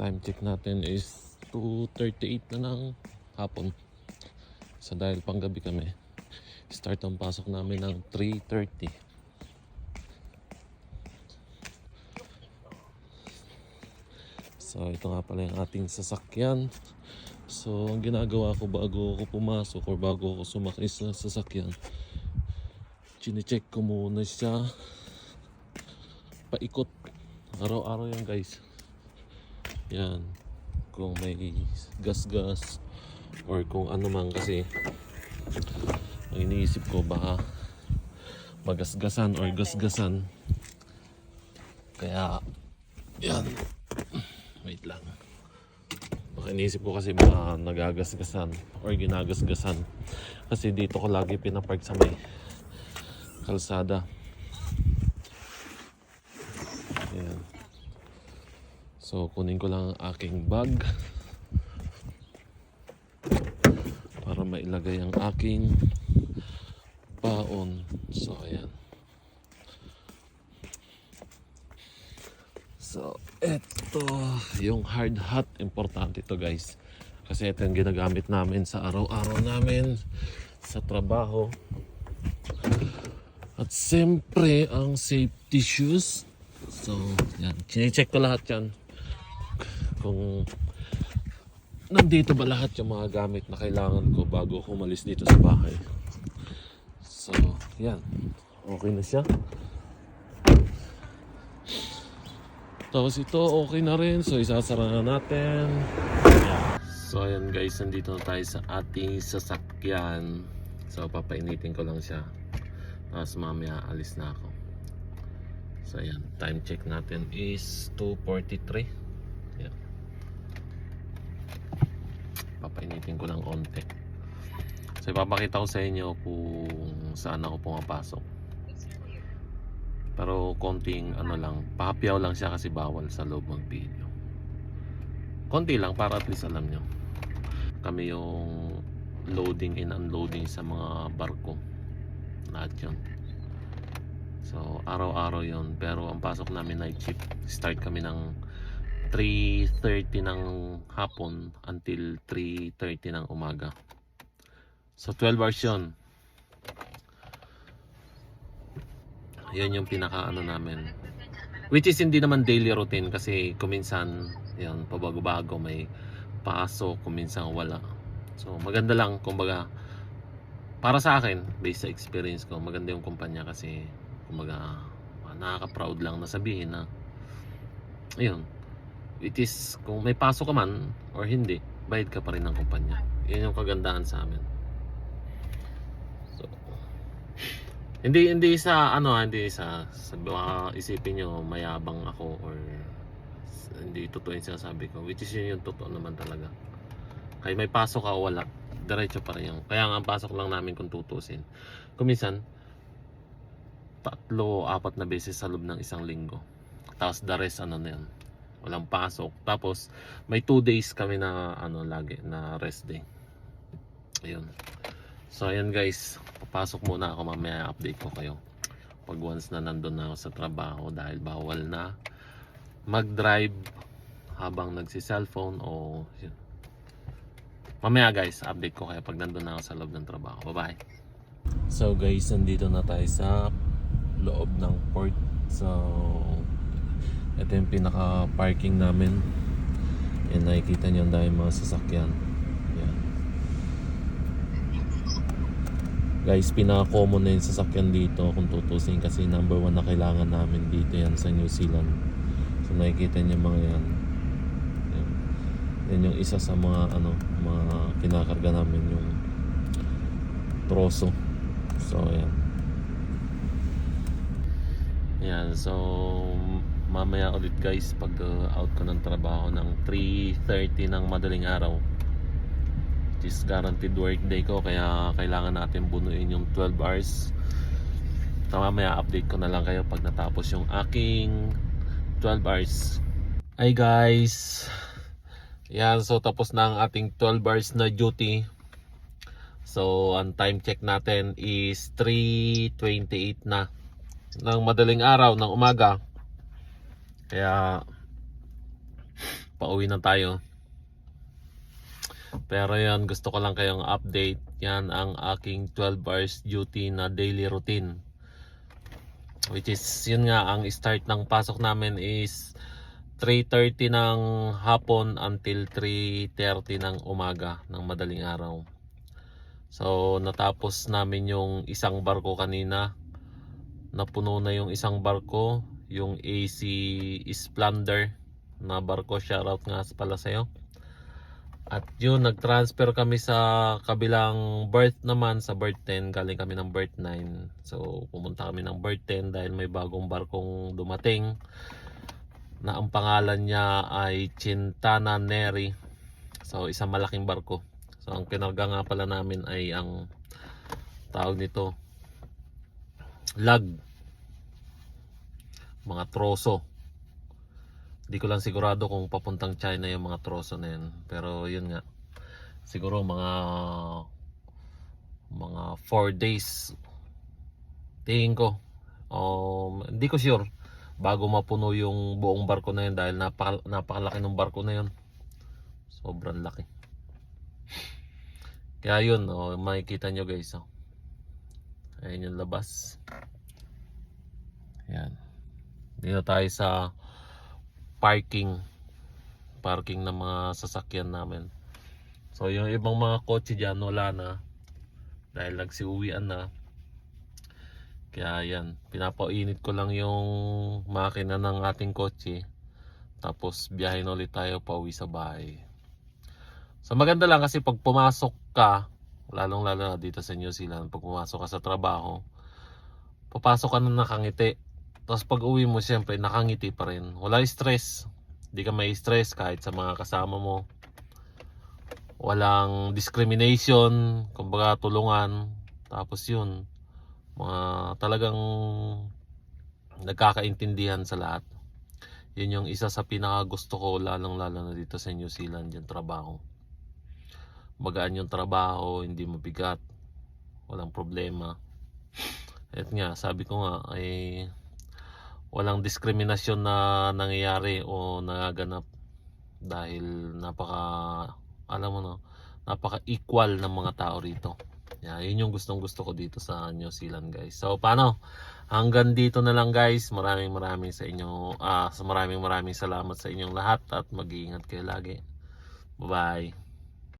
time check natin is 2:38 na ng hapon. So dahil panggabi kami, start ang pasok namin ng 3:30. So ito nga pala yung ating sasakyan. So ang ginagawa ko bago ako pumasok or bago ako sumakay sa sasakyan, chine-check ko muna siya paikot. Araw-araw yan guys. Yan. Kung may gas-gas or kung ano man, kasi ang iniisip ko baka magasgasan or gasgasan. Kaya yan. Wait lang. Baka iniisip ko kasi baka nagagasgasan or ginagasgasan. Kasi dito ko lagi pinapark sa may kalsada. Ayan. So kunin ko lang ang aking bag para mailagay ang aking baon. So ayan. So eto yung hard hat. Importante ito guys, kasi ito yung ginagamit namin sa araw-araw namin sa trabaho. At siyempre ang safety shoes. So yan, chine-check ko lahat yan kung nandito ba lahat yung mga gamit na kailangan ko bago ako umalis dito sa bahay. So yan, okay na siya. Tapos ito okay na rin, so isasara na natin. Yan. So ayan guys, nandito na tayo sa ating sasakyan. So papainitin ko lang siya, tapos mamaya alis na ako. So ayan, time check natin is 2:43. Ayan. Papainitin ko lang konti. So ipapakita ko sa inyo kung saan ako pumapasok. Pero konting ano lang, pahapyaw lang siya kasi bawal sa loob ng video. Konti lang para at least alam nyo. Kami yung loading and unloading sa mga barko. Lahat yun. So araw-araw yun, pero ang pasok namin night shift. Start kami ng 3:30 ng hapon until 3:30 ng umaga. So 12 hours yun. Yan yung pinaka ano namin, which is hindi naman daily routine kasi kuminsan yun, pabago-bago, may pasok, kuminsan wala. So maganda lang, kumbaga para sa akin, based sa experience ko, maganda yung kumpanya kasi kumbaga nakaka-proud lang na sabihin na ayun, it is kung may pasok ka man or hindi, bayad ka pa rin ng kumpanya. Yun yung kagandahan sa amin. So hindi sa ano, hindi sa baka isipin nyo mayabang ako or hindi totoo yung sinasabi ko, which is yun yung totoo naman talaga. Kaya may pasok ka o wala, diretso pa rin yung. Kaya nga ang pasok lang namin kung tutusin, kuminsan 3-4 na beses sa loob ng isang linggo. Tapos the rest ano na yun, walang pasok. Tapos may 2 days kami na ano lagi na rest day. Ayun. So ayan guys, papasok muna ako, mamaya update ko kayo pag once na nandun na ako sa trabaho, dahil bawal na mag-drive habang nagsi-cellphone o yun. Mamaya guys, update ko kayo pag nandun na ako sa loob ng trabaho. Bye bye. So guys, nandito na tayo sa loob ng port. So ito yung pinaka parking namin. Yan, nakikita nyo ang dahil mga sasakyan. Yan guys, pinaka-common na yung sasakyan dito kung tutusin, kasi number 1 na kailangan namin dito yan sa New Zealand. So nakikita nyo mga yan. Yan yung isa sa mga ano, mga kinakarga namin, yung troso. So yan. Yan, so mamaya ulit guys pag out ko ng trabaho ng 3:30 ng madaling araw. It is guaranteed work day ko, kaya kailangan natin bunuin yung 12 hours. So mamaya update ko na lang kayo pag natapos yung aking 12 hours. Hi guys, yan, so tapos na ang ating 12 hours na duty. So ang time check natin is 3:28 na ng madaling araw ng umaga. Kaya pauwi na tayo. Pero yan, gusto ko lang kayong update. Yan ang aking 12 hours duty na daily routine. Which is, yun nga, ang start ng pasok namin is 3:30 ng hapon until 3:30 ng umaga ng madaling araw. So natapos namin yung isang barko kanina. Napuno na yung isang barko, yung AC Splendor na barko, shoutout nga pala sa'yo. At yun, nag-transfer kami sa kabilang berth naman, sa berth 10, galing kami ng berth 9. So pumunta kami ng berth 10 dahil may bagong barkong dumating na ang pangalan niya ay Chintana Neri. So isang malaking barko. So ang kinarga nga pala namin ay ang tawag nito, lag, mga troso. Di ko lang sigurado kung papuntang China yung mga troso na yun, pero yun nga, siguro mga 4 days tingin ko, hindi ko sure, bago mapuno yung buong barko na yun dahil napakalaki ng barko na yun, sobrang laki. Kaya yun, makikita nyo guys, ayun yung labas. Yan, dito tayo sa parking ng mga sasakyan namin. So yung ibang mga kotse dyan wala na dahil nagsiuwian na. Kaya yan, pinapainit ko lang yung makina ng ating kotse, tapos biyahe na ulit tayo pauwi sa bahay. So maganda lang kasi pag pumasok ka, lalong lalo na dito sa New Zealand, pag pumasok ka sa trabaho, papasok ka na nakangiti. Tapos pag uwi mo, siyempre nakangiti pa rin. Wala stress. Hindi ka may stress kahit sa mga kasama mo. Walang discrimination, kumbaga tulungan. Tapos yun, talagang nagkakaintindihan sa lahat. Yun yung isa sa pinaka gusto ko, lalong lalo na dito sa New Zealand, yung trabaho. Magaan yung trabaho, hindi mabigat, walang problema. At nga, sabi ko nga, ay walang diskriminasyon na nangyayari o nagaganap dahil napaka-equal ng mga tao rito. Yun yung gustong gusto ko dito sa New Zealand guys. So paano? Hanggang dito na lang guys. Maraming sa inyo, maraming salamat sa inyong lahat at mag-iingat kayo lagi. Bye bye.